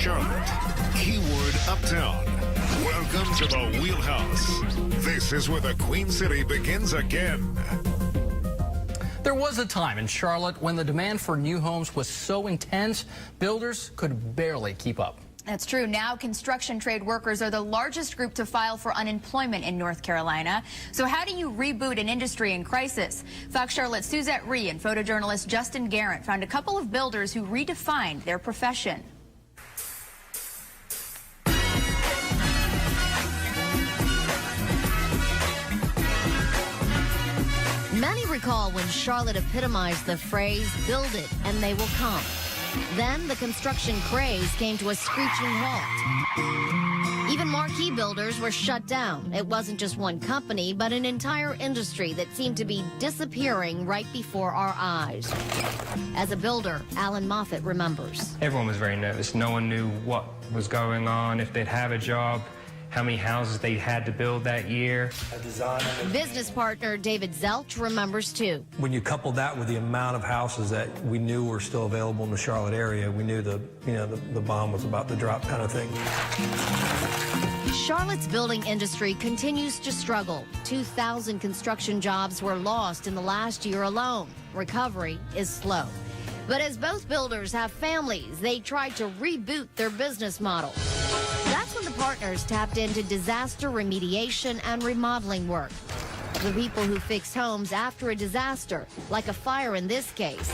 Charlotte. Keyword Uptown. Welcome to the Wheelhouse. This is where the Queen City begins again. There was a time in Charlotte when the demand for new homes was so intense, builders could barely keep up. That's true. Now construction trade workers are the largest group to file for unemployment in North Carolina. So how do you reboot an industry in crisis? Fox Charlotte's Suzette Rhee and photojournalist Justin Garrett found a couple of builders who redefined their profession. Many recall when Charlotte epitomized the phrase, "Build it and they will come." Then the construction craze came to a screeching halt. Even marquee builders were shut down. It wasn't just one company, but an entire industry that seemed to be disappearing right before our eyes. As a builder, Alan Moffat remembers. Everyone was very nervous. No one knew what was going on, if they'd have a job, how many houses they had to build that year. Business partner David Zelch remembers too. When you couple that with the amount of houses that we knew were still available in the Charlotte area, we knew the bomb was about to drop kind of thing. Charlotte's building industry continues to struggle. 2,000 construction jobs were lost in the last year alone. Recovery is slow. But as both builders have families, they tried to reboot their business model. That's when the partners tapped into disaster remediation and remodeling work. The people who fix homes after a disaster, like a fire in this case.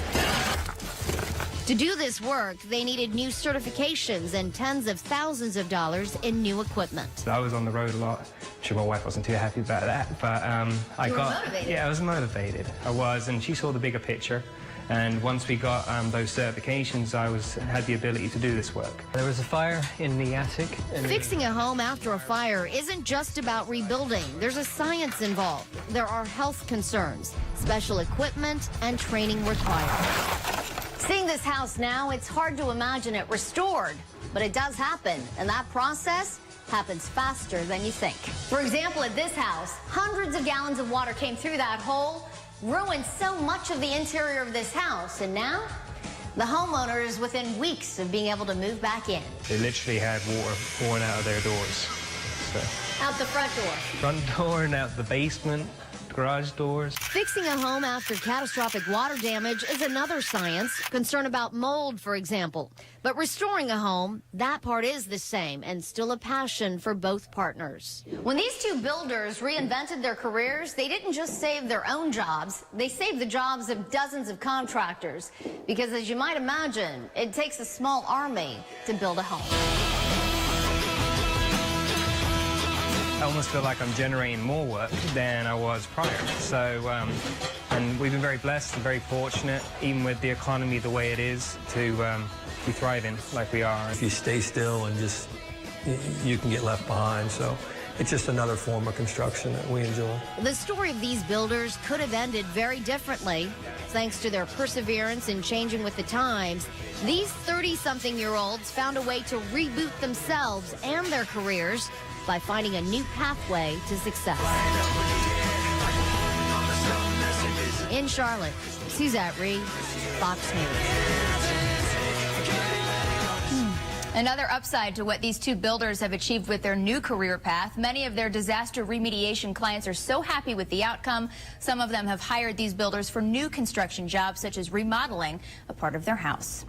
To do this work, they needed new certifications and tens of thousands of dollars in new equipment. I was on the road a lot. I'm sure my wife wasn't too happy about that, but I was motivated. I was, and she saw the bigger picture. And once we got those certifications, I had the ability to do this work. There was a fire in the attic. Fixing a home after a fire isn't just about rebuilding. There's a science involved. There are health concerns, special equipment, and training required. Seeing this house now, it's hard to imagine it restored, but it does happen, and that process happens faster than you think. For example, at this house, hundreds of gallons of water came through that hole, ruined so much of the interior of this house, and now the homeowner is within weeks of being able to move back in. They literally had water pouring out of their doors. So. Out the front door. Front door and out the basement, garage doors. Fixing a home after catastrophic water damage is another science, concern about mold, for example. But restoring a home, that part is the same and still a passion for both partners. When these two builders reinvented their careers, they didn't just save their own jobs, they saved the jobs of dozens of contractors. Because as you might imagine, it takes a small army to build a home. I almost feel like I'm generating more work than I was prior. So, and we've been very blessed and very fortunate, even with the economy the way it is, to be thriving like we are. If you stay still and just, you can get left behind. So it's just another form of construction that we enjoy. The story of these builders could have ended very differently. Thanks to their perseverance in changing with the times, these 30-something-year-olds found a way to reboot themselves and their careers by finding a new pathway to success. In Charlotte, Suzette Rhee, Fox News. Another upside to what these two builders have achieved with their new career path. Many of their disaster remediation clients are so happy with the outcome. Some of them have hired these builders for new construction jobs, such as remodeling a part of their house.